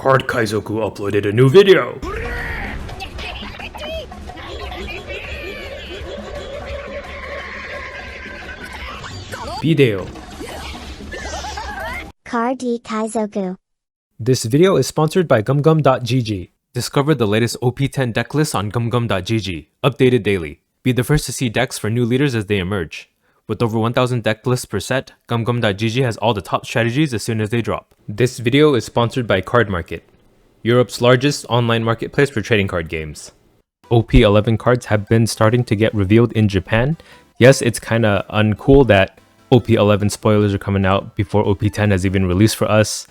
Card Kaizoku uploaded a new video! Video. Card Kaizoku. This video is sponsored by gumgum.gg. Discover the latest OP10 deck list on gumgum.gg, updated daily. Be the first to see decks for new leaders as they emerge. With over 1000 deck lists per set, gumgum.gg has all the top strategies as soon as they drop. This video is sponsored by Card Market, Europe's largest online marketplace for trading card games. OP11 cards have been starting to get revealed in Japan. Yes, it's kinda uncool that OP11 spoilers are coming out before OP10 has even released for us.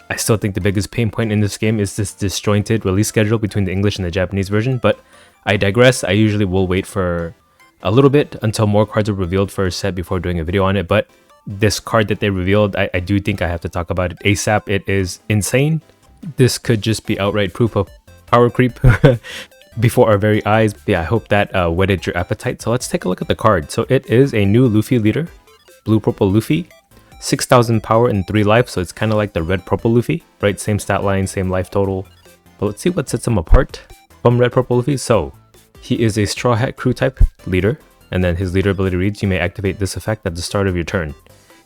I still think the biggest pain point in this game is this disjointed release schedule between the English and the Japanese version, but I digress. I usually will wait for a little bit until more cards are revealed for a set before doing a video on it, but this card that they revealed, I do think I have to talk about it ASAP. It is insane. This could just be outright proof of power creep before our very eyes. Yeah, I hope that whetted your appetite. So let's take a look at the card. So it is a new Luffy leader, blue-purple Luffy, 6000 power and 3 life, so it's kind of like the red-purple Luffy, right? Same stat line, same life total. But let's see what sets him apart from red-purple Luffy. So he is a Straw Hat Crew type leader, and then his leader ability reads, you may activate this effect at the start of your turn.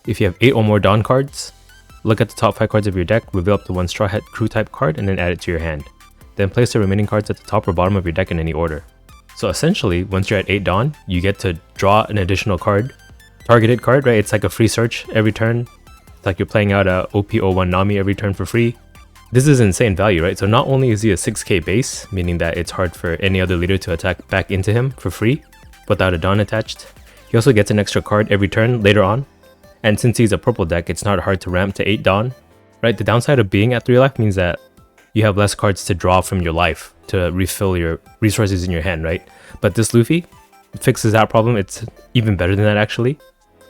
If you have 8 or more Dawn cards, look at the top 5 cards of your deck, reveal up to 1 Straw Hat Crew type card, and then add it to your hand. Then place the remaining cards at the top or bottom of your deck in any order. So essentially, once you're at 8 Dawn, you get to draw an additional card, targeted card, right? It's like a free search every turn. It's like you're playing out a OP01 Nami every turn for free. This is insane value, right? So not only is he a 6k base, meaning that it's hard for any other leader to attack back into him for free without a Dawn attached, he also gets an extra card every turn later on. And since he's a purple deck, it's not hard to ramp to 8 Dawn, right? The downside of being at 3 life means that you have less cards to draw from your life to refill your resources in your hand, right? But this Luffy fixes that problem. It's even better than that actually.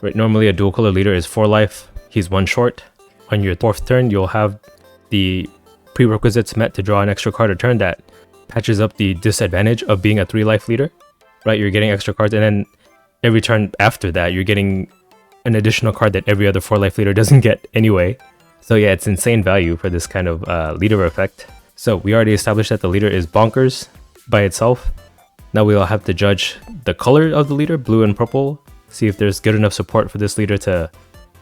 Right, normally a dual color leader is 4 life, he's 1 short. On your 4th turn, you'll have the prerequisites met to draw an extra card a turn that patches up the disadvantage of being a 3 life leader, right? You're getting extra cards, and then every turn after that, you're getting an additional card that every other 4 life leader doesn't get anyway. So yeah, it's insane value for this kind of leader effect. So we already established that the leader is bonkers by itself. Now we'll have to judge the color of the leader, blue and purple, see if there's good enough support for this leader to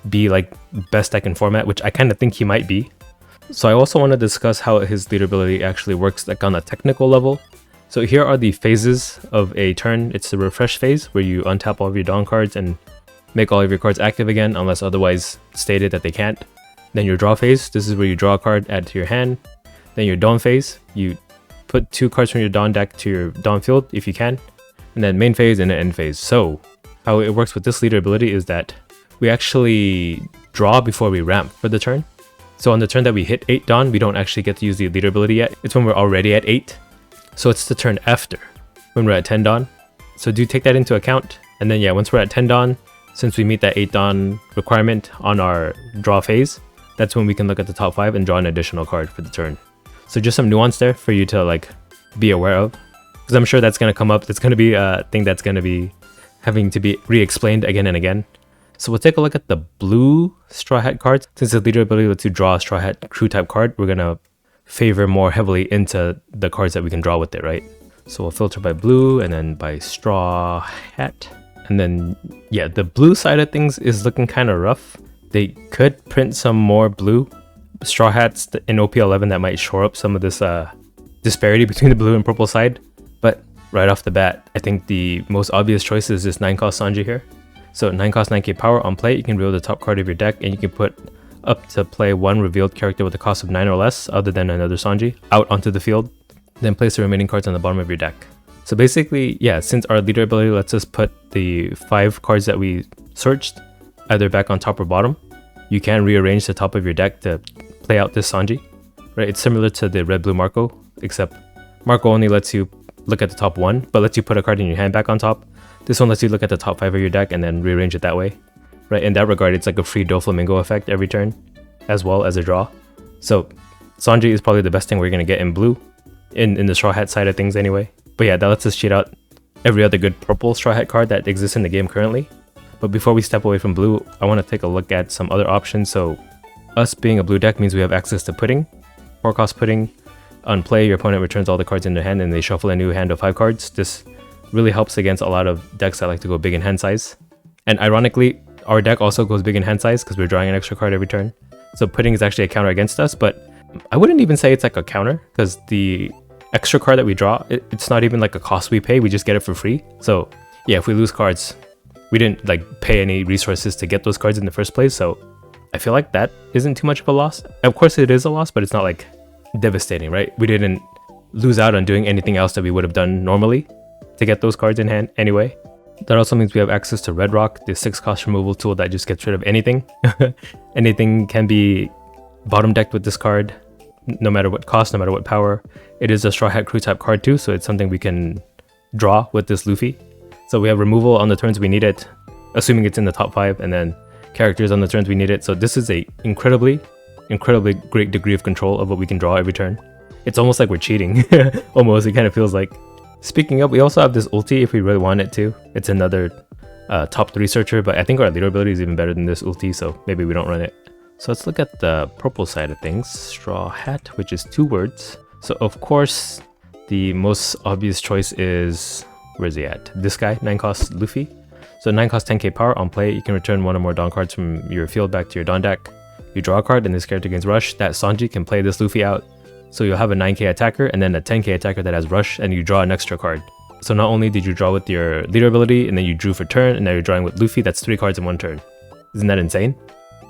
be like best deck in format, which I kind of think he might be. So I also want to discuss how his leader ability actually works like on a technical level. So here are the phases of a turn. It's the refresh phase where you untap all of your Dawn cards and make all of your cards active again unless otherwise stated that they can't. Then your draw phase, this is where you draw a card, add to your hand. Then your Dawn phase, you put 2 cards from your Dawn deck to your Dawn field if you can. And then main phase and then end phase. So how it works with this leader ability is that we actually draw before we ramp for the turn. So on the turn that we hit 8 Dawn, we don't actually get to use the leader ability yet. It's when we're already at 8. So it's the turn after, when we're at 10 Dawn. So do take that into account. And then yeah, once we're at 10 Dawn, since we meet that 8 Dawn requirement on our draw phase, that's when we can look at the top 5 and draw an additional card for the turn. So just some nuance there for you to like be aware of, because I'm sure that's going to come up. It's going to be a thing that's going to be having to be re-explained again and again. So we'll take a look at the blue Straw Hat cards. Since the leader ability lets you draw a Straw Hat Crew type card, we're going to favor more heavily into the cards that we can draw with it, right? So we'll filter by blue and then by Straw Hat. And then, yeah, the blue side of things is looking kind of rough. They could print some more blue Straw Hats in OP11 that might shore up some of this disparity between the blue and purple side. But right off the bat, I think the most obvious choice is this 9-cost Sanji here. So 9 cost 9k power, on play you can reveal the top card of your deck, and you can put up to play 1 revealed character with a cost of 9 or less other than another Sanji out onto the field. Then place the remaining cards on the bottom of your deck. So basically, yeah, since our leader ability lets us put the 5 cards that we searched either back on top or bottom, you can rearrange the top of your deck to play out this Sanji, right? It's similar to the red blue Marco, except Marco only lets you look at the top 1 but lets you put a card in your hand back on top. This one lets you look at the top 5 of your deck and then rearrange it that way, right? In that regard, it's like a free Doflamingo effect every turn as well as a draw. So Sanji is probably the best thing we're going to get in blue, in the Straw Hat side of things anyway. But yeah, that lets us cheat out every other good purple Straw Hat card that exists in the game currently. But before we step away from blue, I want to take a look at some other options. So us being a blue deck means we have access to Pudding, 4 cost pudding. On play, your opponent returns all the cards in their hand and they shuffle a new hand of 5 cards. This really helps against a lot of decks that like to go big in hand size. And ironically, our deck also goes big in hand size because we're drawing an extra card every turn. So pudding is actually a counter against us, but I wouldn't even say it's like a counter because the extra card that we draw, it's not even like a cost we pay, we just get it for free. So yeah, if we lose cards, we didn't like pay any resources to get those cards in the first place, so I feel like that isn't too much of a loss. Of course it is a loss, but it's not like devastating, right? We didn't lose out on doing anything else that we would have done normally to get those cards in hand anyway. That also means we have access to Red Rock, the 6 cost removal tool that just gets rid of anything. Anything can be bottom decked with this card, no matter what cost, no matter what power. It is a Straw Hat Crew type card too, so it's something we can draw with this Luffy. So we have removal on the turns we need it, assuming it's in the top 5, and then characters on the turns we need it. So this is a incredibly great degree of control of what we can draw every turn. It's almost like we're cheating. Almost, it kind of feels like. Speaking of, we also have this ulti if we really want it to. It's another top 3 searcher, but I think our leader ability is even better than this ulti, so maybe we don't run it. So let's look at the purple side of things. Straw Hat, which is 2 words. So of course, the most obvious choice is, where's he at? This guy, 9 cost Luffy. So 9 cost 10k power. On play, you can return 1 or more Dawn cards from your field back to your Dawn deck. You draw a card and this character gains Rush. That Sanji can play this Luffy out. So you'll have a 9k attacker and then a 10k attacker that has Rush, and you draw an extra card. So not only did you draw with your leader ability, and then you drew for turn, and now you're drawing with Luffy, that's 3 cards in 1 turn. Isn't that insane?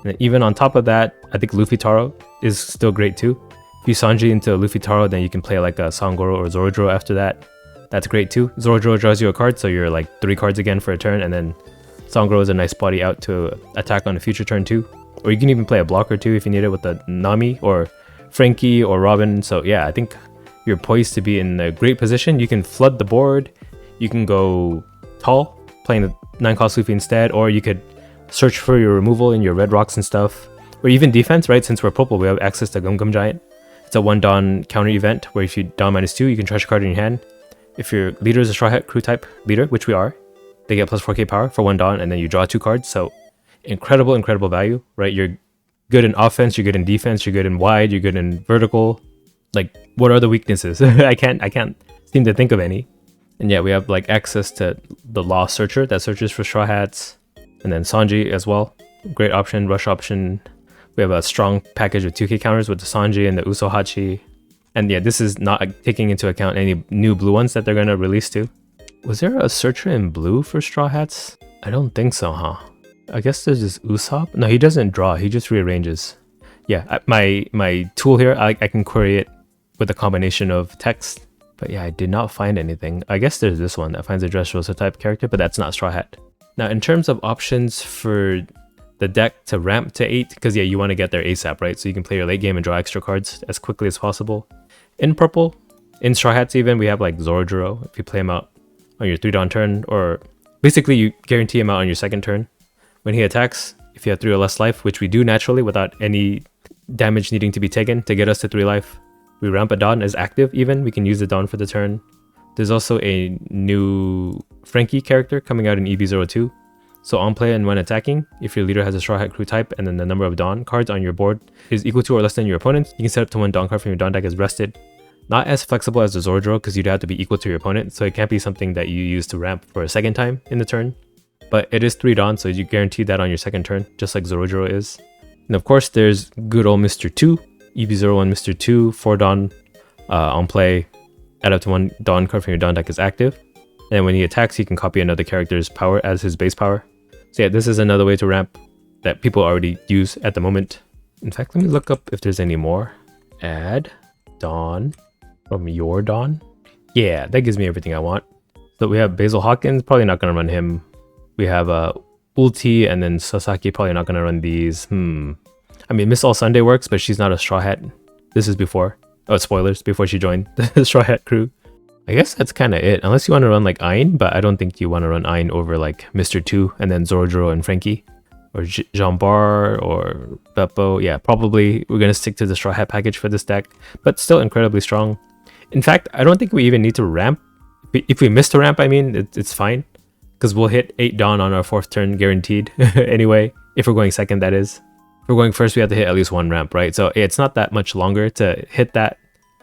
And even on top of that, I think Luffy Taro is still great too. If you Sanji into Luffy Taro, then you can play like a Sangoro or Zorojuro after that. That's great too. Zorojuro draws you a card, so you're like 3 cards again for a turn, and then Sangoro is a nice body out to attack on a future turn too. Or you can even play a blocker too if you need it with a Nami or Frankie or Robin. So yeah, I think you're poised to be in a great position. You can flood the board, you can go tall, playing the 9 cost Luffy instead, or you could search for your removal in your red rocks and stuff, or even defense, right? Since we're purple, we have access to Gum Gum Giant. It's a 1 Dawn counter event where if you Dawn -2, you can trash a card in your hand. If your leader is a Straw Hat Crew type leader, which we are, they get plus 4k power for 1 Dawn, and then you draw 2 cards. So incredible value, right? You're good in offense, you're good in defense, you're good in wide, you're good in vertical. Like, what are the weaknesses? I can't seem to think of any. And yeah, we have like access to the Lost Searcher that searches for Straw Hats, and then Sanji as well. Great option, rush option. We have a strong package of 2k counters with the Sanji and the Usohachi. And yeah, this is not taking into account any new blue ones that they're going to release too. Was there a searcher in blue for Straw Hats? I don't think so, huh? I guess there's this Usopp. No, he doesn't draw, he just rearranges. Yeah, my tool here, I can query it with a combination of text. But yeah, I did not find anything. I guess there's this one that finds a Dressrosa type character, but that's not Straw Hat. Now, in terms of options for the deck to ramp to 8, because yeah, you want to get there ASAP, right? So you can play your late game and draw extra cards as quickly as possible. In purple, in Straw Hats even, we have like Zorojuro. If you play him out on your 3 Dawn turn, or basically you guarantee him out on your 2nd turn. When he attacks, if you have 3 or less life, which we do naturally without any damage needing to be taken to get us to 3 life, we ramp a Dawn as active even. We can use the Dawn for the turn. There's also a new Frankie character coming out in EB02. So on play and when attacking, if your leader has a Straw Hat Crew type and then the number of Dawn cards on your board is equal to or less than your opponent's, you can set up to 1 Dawn card from your Dawn deck as rested. Not as flexible as the Zorojuro because you'd have to be equal to your opponent, so it can't be something that you use to ramp for a 2nd time in the turn. But it is 3 Dawn, so you guarantee that on your 2nd turn, just like Zorojuro is. And of course, there's good old Mr. 2, EB01 Mr. 2, 4 Dawn on play, add up to 1 Dawn card from your Dawn deck is active. And when he attacks, he can copy another character's power as his base power. So yeah, this is another way to ramp that people already use at the moment. In fact, let me look up if there's any more. Add Dawn from your Dawn. Yeah, that gives me everything I want. So we have Basil Hawkins, probably not going to run him. We have Ulti and then Sasaki, probably not going to run these. I mean, Miss All Sunday works, but she's not a Straw Hat. This is before. Oh, spoilers, before she joined the Straw Hat crew. I guess that's kind of it. Unless you want to run like Ain, but I don't think you want to run Ain over like Mr. 2 and then Zorojuro and Frankie. Or Jean Bar or Beppo. Yeah, probably we're going to stick to the Straw Hat package for this deck, but still incredibly strong. In fact, I don't think we even need to ramp. If we miss to ramp, I mean, it's fine. Because we'll hit 8 Dawn on our 4th turn guaranteed anyway. If we're going 2nd, that is. for going first, we have to hit at least one ramp, right? So it's not that much longer to hit that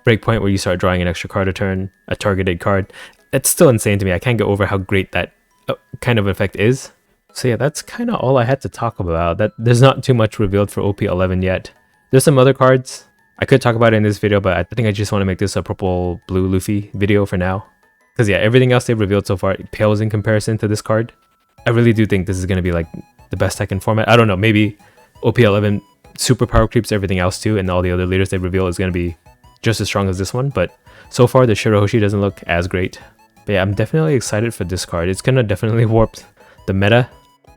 breakpoint where you start drawing an extra card a turn, a targeted card. It's still insane to me. I can't get over how great that kind of effect is. So yeah, that's kind of all I had to talk about. That there's not too much revealed for OP11 yet. There's some other cards I could talk about it in this video, but I think I just want to make this a purple blue Luffy video for now. Because yeah, everything else they've revealed so far pales in comparison to this card. I really do think this is going to be like the best Tekken format. I don't know, maybe OP11 super power creeps everything else too, and all the other leaders they reveal is going to be just as strong as this one. But so far the Shirahoshi doesn't look as great. But yeah, I'm definitely excited for this card. It's going to definitely warp the meta.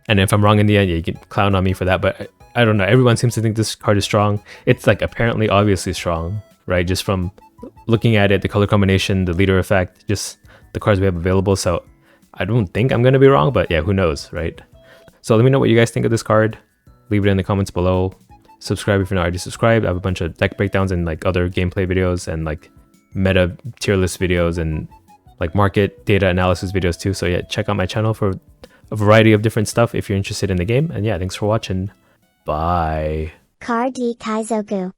And if I'm wrong in the end, yeah, you can clown on me for that. But I don't know, everyone seems to think this card is strong. It's like apparently obviously strong, right? Just from looking at it, the color combination, the leader effect, just the cards we have available. So I don't think I'm going to be wrong, but yeah, who knows, right? So let me know what you guys think of this card. Leave it in the comments below. Subscribe if you're not already subscribed. I have a bunch of deck breakdowns and like other gameplay videos and like meta tier list videos and like market data analysis videos too. So yeah, check out my channel for a variety of different stuff if you're interested in the game. And yeah, thanks for watching. Bye. Card D Kaizoku.